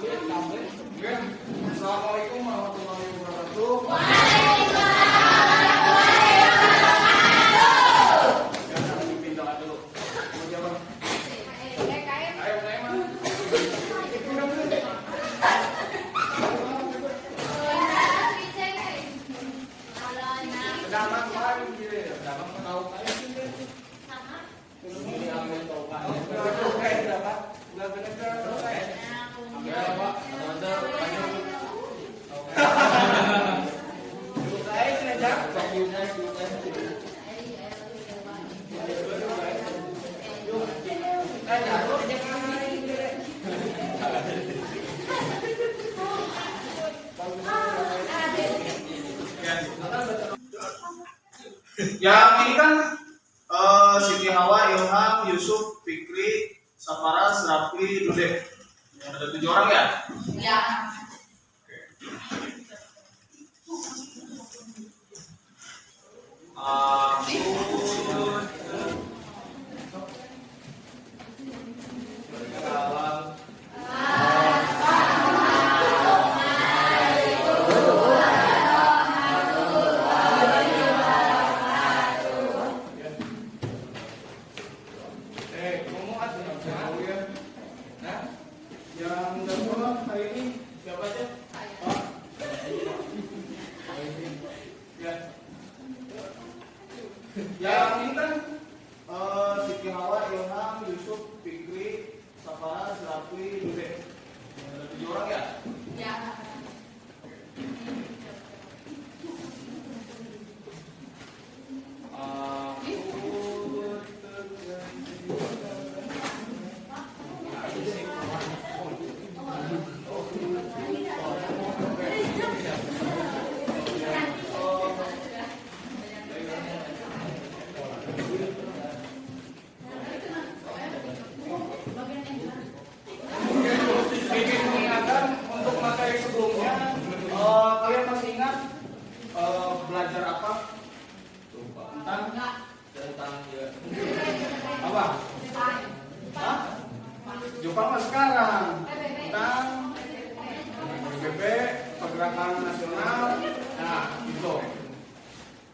Assalamualaikum warahmatullahi wabarakatuh. Yang ini kan Siti Hawa, Ilham, Yusuf, Fikri, Safaras, Rafli, Dude. Ada 7 orang ya? Ya. Yang ini kan Siti Hawa, Ilham, Yusuf, Fikri, Safaras, Rafli, Dude. Ada 7 orang ya? Ya. Belajar apa? Tentang apa? Hah? Jepang mas sekarang tentang PBB, pergerakan nasional. Nah, itu.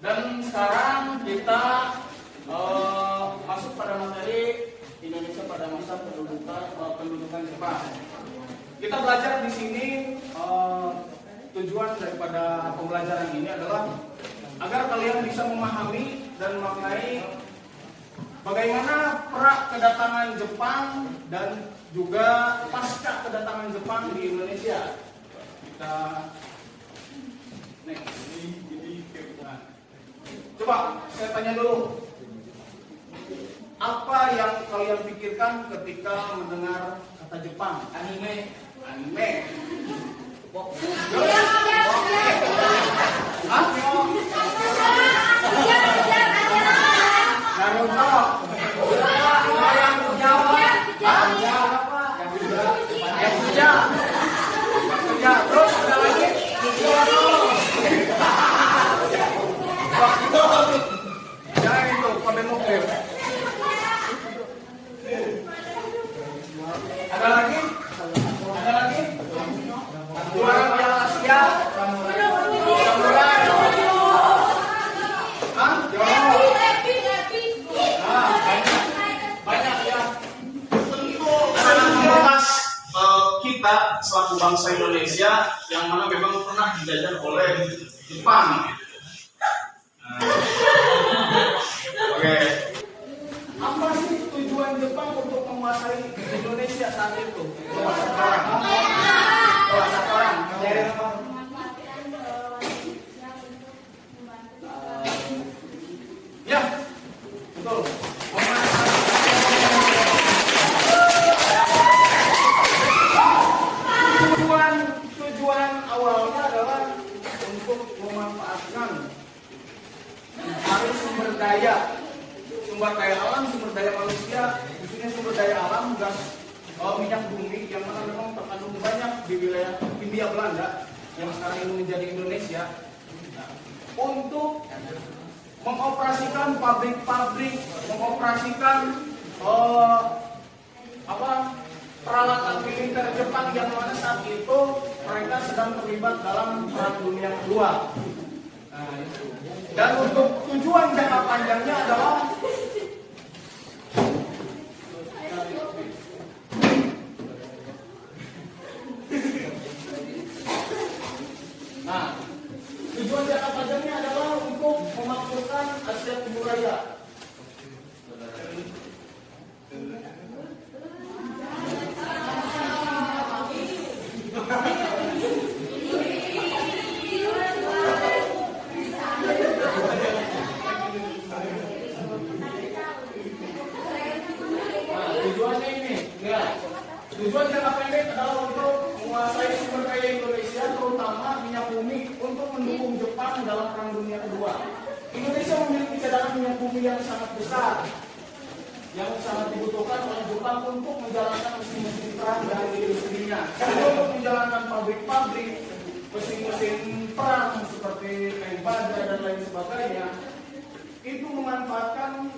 Dan sekarang kita masuk pada materi Indonesia pada masa pendudukan Jepang. Kita belajar di sini. Tujuan daripada pembelajaran ini adalah agar kalian bisa memahami dan memaknai bagaimana pra kedatangan Jepang dan juga pasca kedatangan Jepang di Indonesia. Kita coba saya tanya dulu, apa yang kalian pikirkan ketika mendengar kata Jepang? Anime. Terus ada lagi? Jangan itu, kode mobil. Ada lagi? Juara Piala Asia. Samurai. Hah? Banyak ya. Komunitas kita selaku bangsa Indonesia yang mana memang pernah dijajah oleh Jepang. Oke. Apa sih tujuan Jepang untuk menguasai Indonesia saat itu? Ya, betul. Tujuan awalnya adalah untuk memanfaatkan sumber daya alam, sumber daya manusia, khususnya sumber daya alam gas minyak bumi yang mana memang terkandung banyak di wilayah Hindia Belanda yang sekarang ini menjadi Indonesia, untuk mengoperasikan pabrik-pabrik, mengoperasikan peralatan militer Jepang yang mana saat itu mereka sedang terlibat dalam Perang Dunia Kedua. Nah, itu. Dan untuk tujuan jangka panjangnya adalah tujuan jangka panjangnya adalah untuk memakmurkan Asia Timur Raya. Tujuannya ini, ya. Tujuan jangka pendek adalah untuk menguasai sumber daya Indonesia, terutama minyak bumi, untuk mendukung Jepang dalam Perang Dunia Kedua. Indonesia memiliki cadangan minyak bumi yang sangat besar, yang sangat dibutuhkan oleh Jepang untuk menjalankan mesin-mesin perang dan industrinya. Untuk menjalankan pabrik-pabrik, mesin-mesin perang seperti tank baja dan lain sebagainya, itu memanfaatkan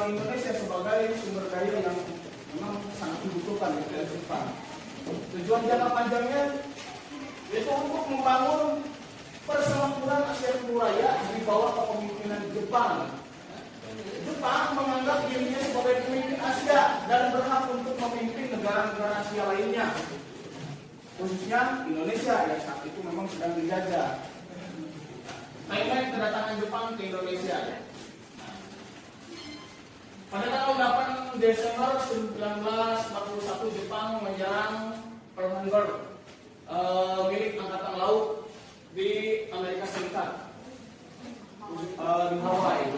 Indonesia sebagai sumber daya yang memang sangat dibutuhkan oleh Jepang. Tujuan jangka panjangnya itu untuk membangun persemakmuran Asia Timur Raya di bawah kepemimpinan Jepang. Jepang menganggap dirinya sebagai pemimpin Asia dan berhak untuk memimpin negara-negara Asia lainnya, khususnya Indonesia yang saat itu memang sedang dijajah. Timeline kedatangan Jepang ke Indonesia. Pada tanggal 8 Desember 1941 Jepang menyerang Pearl Harbor milik Angkatan Laut di Amerika Serikat, di Hawaii.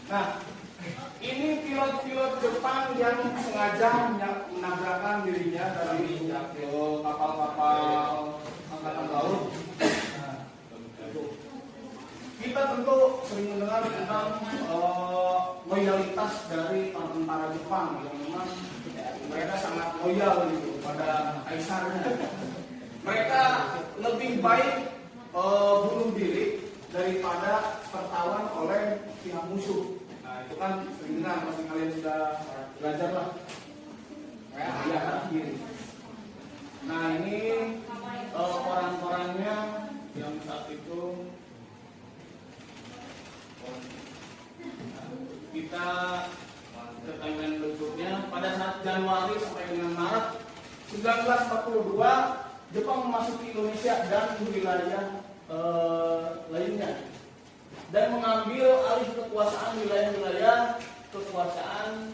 Nah, ini pilot-pilot Jepang yang sengaja menabrakkan dirinya dari kapal-kapal angkatan laut. Nah, kita tentu sering mendengar tentang loyalitas dari tentara Jepang yang memang mereka sangat loyal gitu pada kaisarnya. Mereka lebih baik bunuh diri daripada tertawan oleh pihak musuh. Nah, itu kan sering dengar, pasti kalian sudah belajar lah. Ya, diri. Nah, ini orang-orangnya yang saat itu kita ke timeline berikutnya. Pada saat Januari sampai dengan Maret 1942 Jepang memasuki Indonesia dan wilayah lainnya dan mengambil alih kekuasaan wilayah-wilayah kekuasaan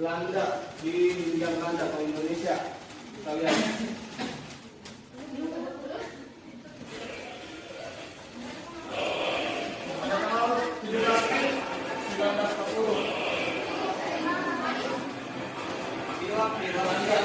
Belanda di Hindia Belanda atau Indonesia. Kita lihat. Pada tanggal 17 Mei 1940. Hilang Belanda.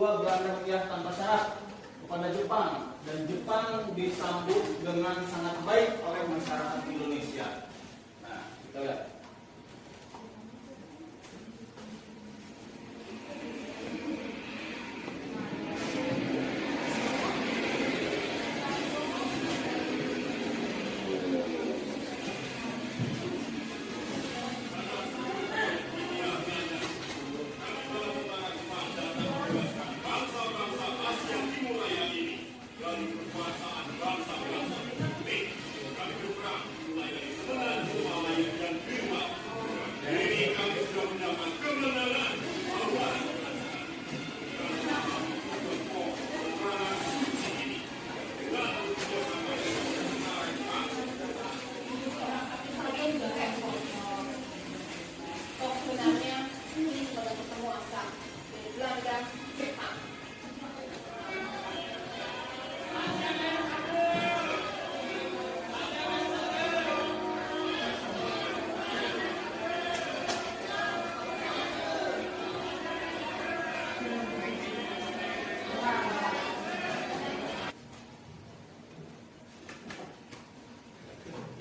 Belanda menyerah tanpa syarat kepada Jepang dan Jepang disambut dengan sangat baik oleh masyarakat Indonesia. Nah, kita lihat.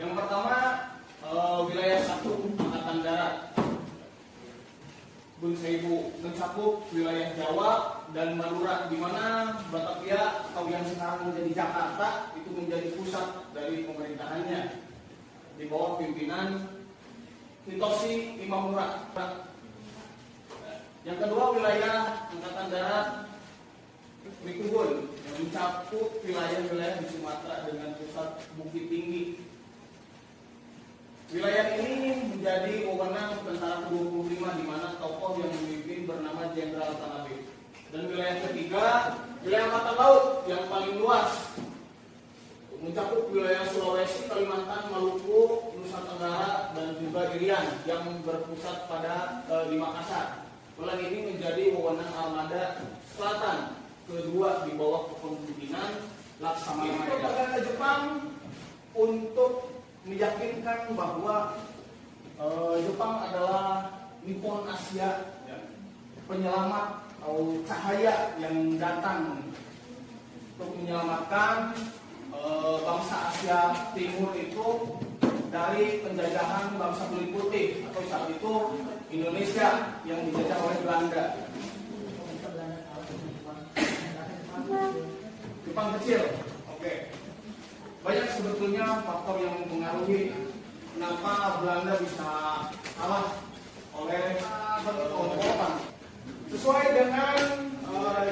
Yang pertama wilayah 1 Angkatan Darat Bunseibu mencakup wilayah Jawa dan Madura, di mana Batavia atau yang sekarang menjadi Jakarta itu menjadi pusat dari pemerintahannya di bawah pimpinan Hitoshi Imamura. Yang kedua wilayah Angkatan Darat Mikubun yang mencakup wilayah-wilayah di Sumatera dengan pusat Bukit Tinggi. Wilayah ini menjadi wewenang tentara ke-25 di mana tokoh yang memimpin bernama Jenderal Tanabe. Dan wilayah ketiga, wilayah mata laut yang paling luas, mencakup wilayah Sulawesi, Kalimantan, Maluku, Nusa Tenggara, dan juga Irian yang berpusat pada di Makassar. Wilayah ini menjadi wewenang Armada Selatan kedua di bawah kepemimpinan Laksamana Maeda. Propaganda Jepang untuk meyakinkan bahwa Jepang adalah Nippon Asia, penyelamat atau cahaya yang datang untuk menyelamatkan bangsa Asia Timur itu dari penjajahan bangsa kulit putih, atau saat itu Indonesia yang dijajah oleh Belanda. Jepang kecil, oke. Banyak sebetulnya faktor yang mempengaruhi kenapa Belanda bisa kalah oleh kelompok. Sesuai dengan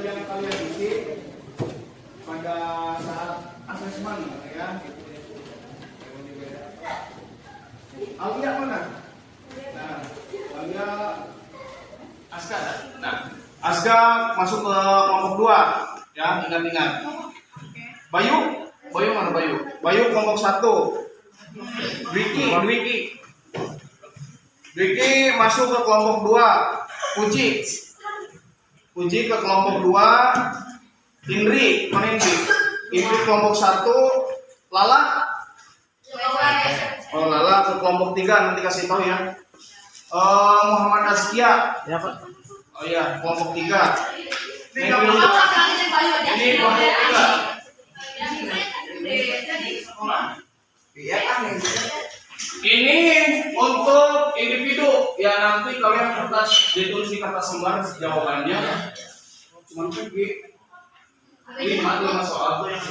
yang kalian isi pada saat asesmen, ya. Alia mana? Nah, Alia Aska. Nah, Aska masuk ke kelompok 2, ya, ingat-ingat. Bayu mana Bayu? Bayu kelompok 1. Dwiki masuk ke kelompok 2. Puji ke kelompok 2. Indri, mana Indri? Indri kelompok 1. Lala? Oh, Lala ke kelompok 3, nanti kasih tahu ya. Muhammad Azkia. Ya, Pak. Oh iya, kelompok 3. Ini kelompok 3. Ini untuk individu, ya nanti kalian kertas ditulis di kertas lembar jawabannya. Cuman pergi 5 soal tuh yang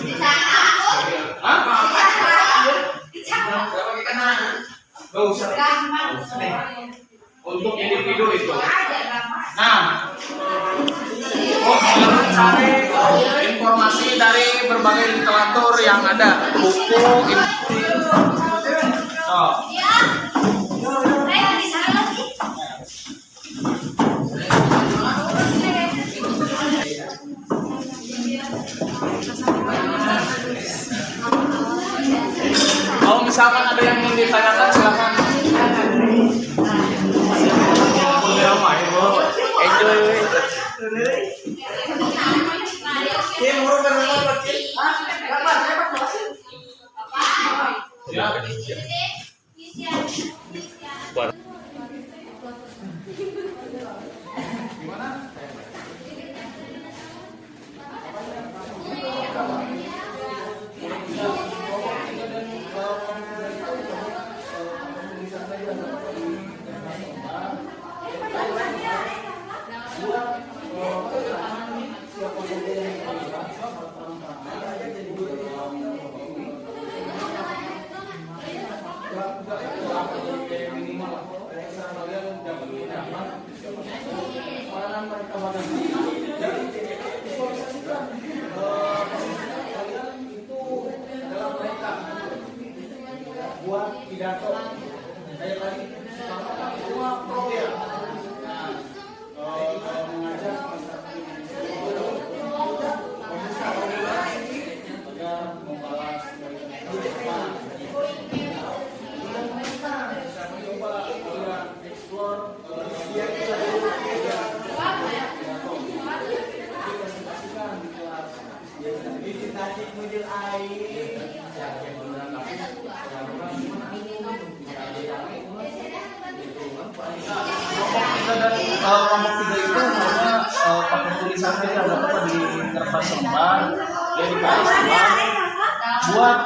gak usah. Untuk individu itu. Nah, cari informasi dari berbagai literatur yang ada, buku. Kalau misalkan ada yang ingin ditanyakan, silakan. Enjoy. Buat pidato kayak tadi semua pro ya. Mengajak masyarakat Indonesia agar membalas mencoba explore visitasi muncul air. Kelompok 3 itu hanya pakai tulisan aja, nggak apa di kertas lembar, ya dikasih lembar buat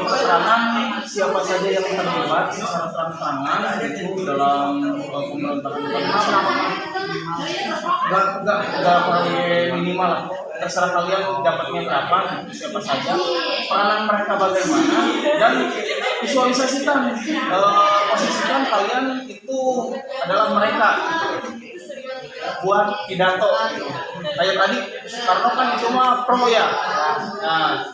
keterangan siapa saja yang terlibat secara terang-terangan itu dalam pemberontakan. Nggak pakai minimal, terserah kalian dapatnya berapa, siapa saja, peranan mereka bagaimana, dan visualisasikan, posisikan kalian itu adalah mereka buat pidato. Kayak tadi Soekarno kan itu mah pro ya. Nah,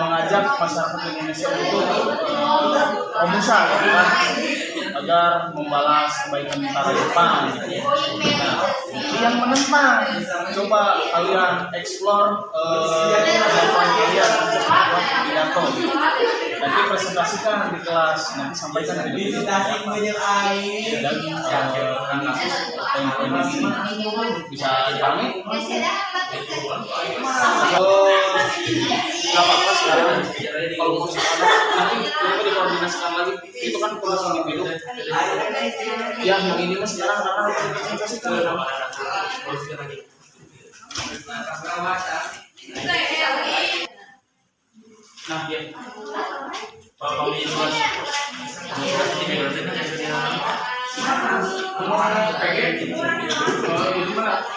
mengajak masyarakat Indonesia untuk Romusa, gitu kan. agar membalas kebaikan tentara Jepang. Nah, yang menentang, coba kalian explore kemampuan kalian untuk membuat pidato. Nanti presentasikan di kelas, nanti sampaikan ke diri. Dan poin ini bisa dipahami. Gak apa-apa sekarang kalau mau sekarang nanti coba dikoordinasikan lagi, itu kan proses individu yang ini mas sekarang karena presentasikan. Nah ya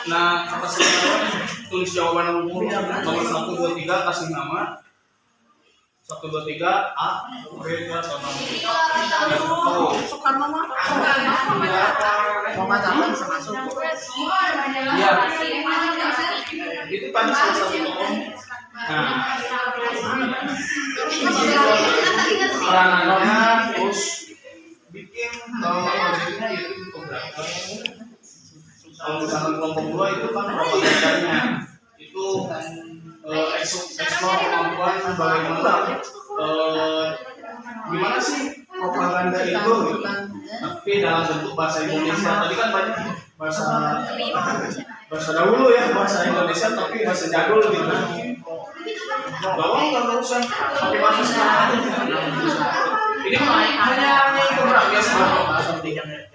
nah atas tulis jawaban nomor 1, 2, 3, kasih nama 1, 2, 3 A B atau nama Soekarno mah bisa masuk ya itu tadi salah satu tokoh. Nah peranannya terus bikin proyeknya itu infografi. Kalau misalkan kelompok 2 itu kan propagandanya itu eksplor kemampuan bagaimana gimana sih propaganda itu gitu. Tapi dalam bentuk bahasa Indonesia. Tadi kan banyak bahasa dahulu ya, bahasa Indonesia tapi bahasa jadul gitu. Bawang nggak usah pakai bahasa sekarang. Ini hanya kurang biasa bahasa tidaknya.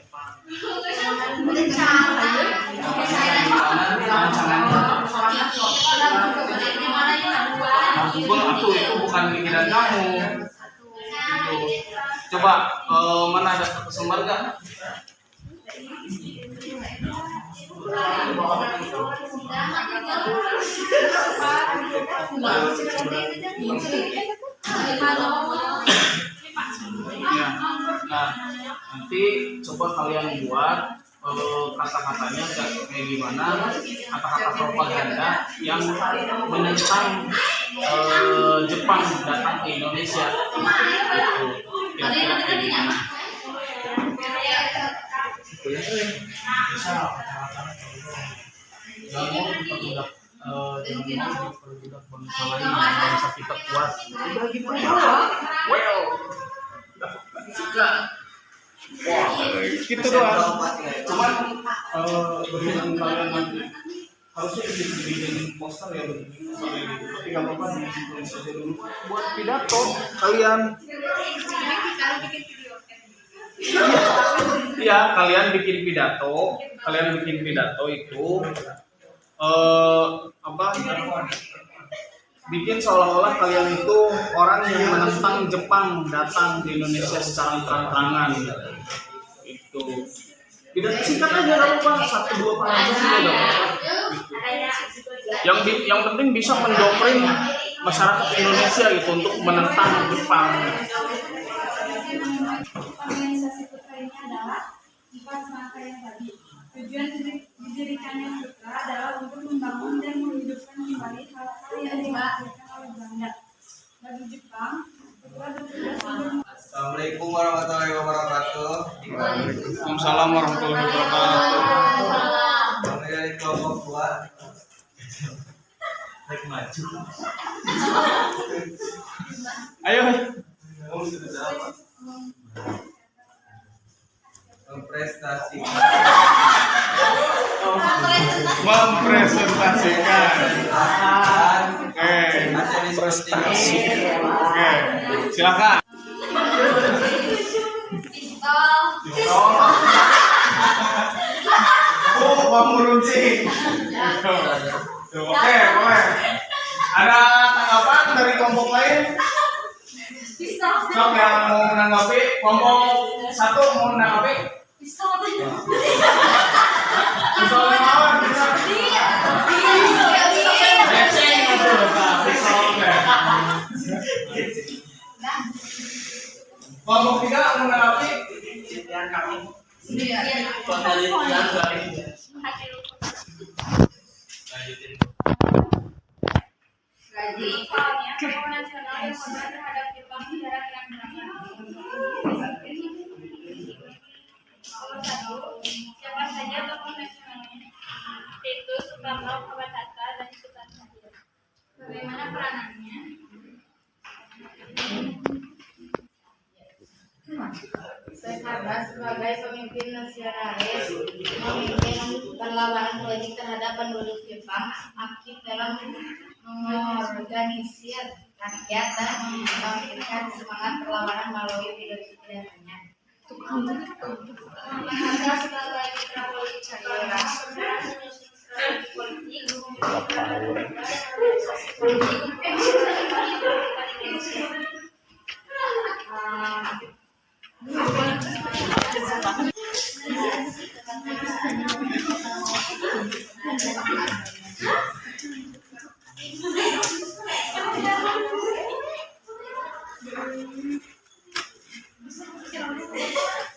Aku itu bukan pikiran kamu. Gitu. Coba mana ada sumber gak? Ya. Nah, nanti coba kalian buat kata-katanya kayak gimana, kata-kata propaganda yang menentang Jepang datang ke Indonesia. Itu kira-kira kayak gimana? Jangan mau diperbudak, bangsa lain, bangsa kita kuat. Udah gitu well, suka. Wah, gitu doang. Cuman berikan kalian nanti harusnya dibikin poster ya begini, tapi nggak apa-apa ditulis aja dulu buat pidato kalian. Iya, kalian bikin pidato itu bikin seolah-olah kalian itu orang yang menentang Jepang datang ke Indonesia secara terang-terangan. Itu pidato singkat aja, nggak apa-apa, 1-2 paragraf juga nggak apa-apa. Yang penting bisa mendoktrin masyarakat Indonesia gitu untuk menentang Jepang. Organisasi putra ini adalah 4 semangka yang tadi. Tujuan didirikannya putra adalah untuk membangun dan menghidupkan kembali hal-hal yang dilakukan oleh Belanda. Bagi Jepang, putra bertugas untuk Assalamualaikum warahmatullahi wabarakatuh. Waalaikumsalam warahmatullahi wabarakatuh. Kami dari kelompok 2. Naik maju. Ayo. Mempresentasikan. Prestasi. Oke, silakan. Kamu runcing. Oke, boleh. Ada tanggapan dari kelompok lain? Sok yang mau menanggapi, kelompok 1 mau menanggapi? Pistol lawan bisa. Beceng itu pistol. Kelompok 3 mau menanggapi? Yang kami. Penelitian dari lanjutin. gaji nasional yang terhadap Jepang jarak yang berapa? Indonesia tokoh nasionalnya itu Soekarno, Hatta, dan Soekarno. Bagaimana peranannya? Soekarno sebagai pemimpin nasionalis memimpin perlawanan politik terhadap penduduk Jepang, aktif dalam mengorganisir rakyat dan membangkitkan semangat perlawanan melalui pidatonya. Hatta sebagai mitra politik menyusun strategi politik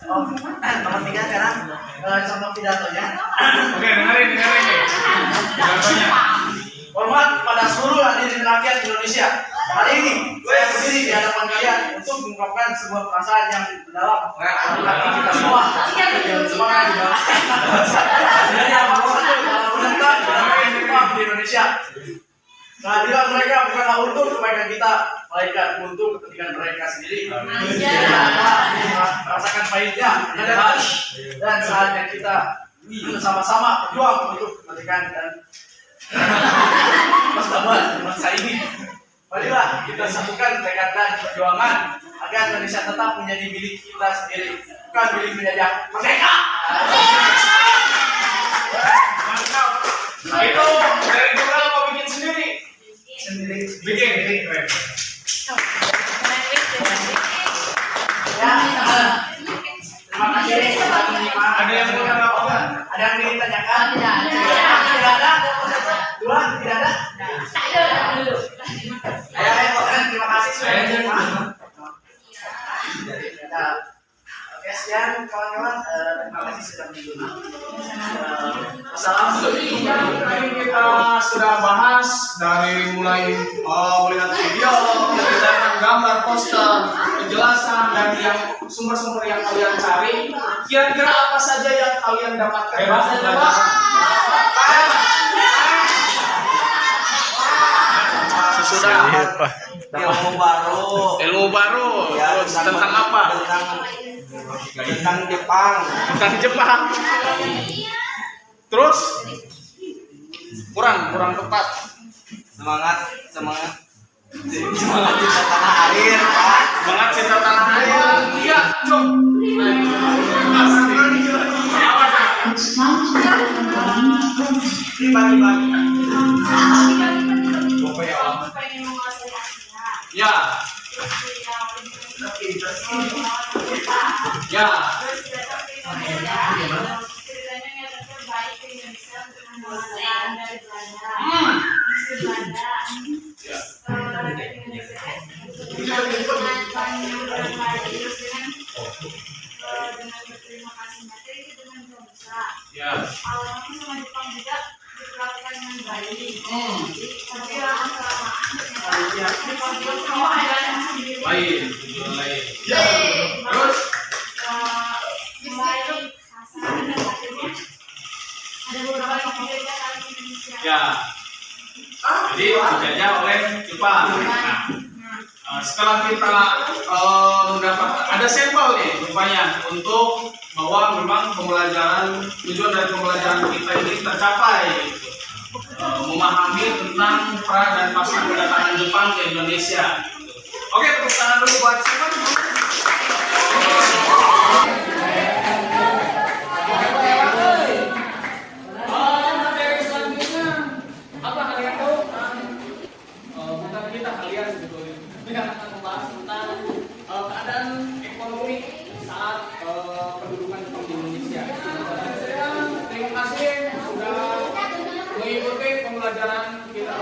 Nomor 3 sekarang contoh pidatonya. Oke, dengerin nih pidatonya. Hormat pada seluruh hadirin rakyat Indonesia. Hari ini saya berdiri di hadapan kalian untuk mengungkapkan sebuah perasaan yang mendalam hati kita semua. Semangat juga. Sebenarnya dalam menentang gerakan Jepang di Indonesia. Kehadiran mereka bukanlah untuk kebaikan kita, melainkan untuk kepentingan mereka sendiri. Kita merasakan pahitnya, dan saatnya kita bersama-sama berjuang untuk kemerdekaan dan persatuan bangsa ini. Marilah kita satukan tekad dan perjuangan agar Indonesia tetap menjadi milik kita sendiri, bukan milik penjajah. Merdeka! Mantap. Itu dari jurnal mau bikin sendiri? Bikin. Keren. Ya, terima kasih sudah menyimak. Ada yang mau nambah? Ada yang ingin tanyakan? Tidak ada. Tidak ada? Dua, tidak ada? Terima kasih sudah menyimak. Oke, sekian kawan-kawan. Terima kasih sudah menyimak. Assalamualaikum. Tadi kita sudah bahas dari mulai melihat video, melihat gambar, poster, penjelasan dan yang sumber-sumber yang kalian cari. Kira-kira apa saja yang kalian dapatkan? Sudah ilmu baru. Ya, Terus tentang apa? Tentang Jepang. Tentang Jepang. Terus kurang tepat. Semangat cinta tanah air, Pak. Semangat cinta tanah air. Iya, Cuk. Dibagi-bagi. Ya. Ya. Ya. Awalnya sama Jepang juga diperlakukan dengan baik. Tapi Lain. Terus mulai sasaran dan akhirnya ada beberapa tokoh juga kali di Indonesia. ya. Jadi dijajah oleh Jepang. Nah, setelah kita mendapat ada sampel nih rupanya untuk bahwa memang tujuan dari pembelajaran kita ini tercapai, memahami tentang pra dan pasca kedatangan Jepang ke Indonesia. Oke, tepuk tangan dulu buat Jepang. Materi selanjutnya apa kalian tahu? Bukan kalian sebetulnya. Kita akan membahas tentang keadaan ekonomi saat pendudukan Jepang di Indonesia. Terima kasih sudah mengikuti pembelajaran kita.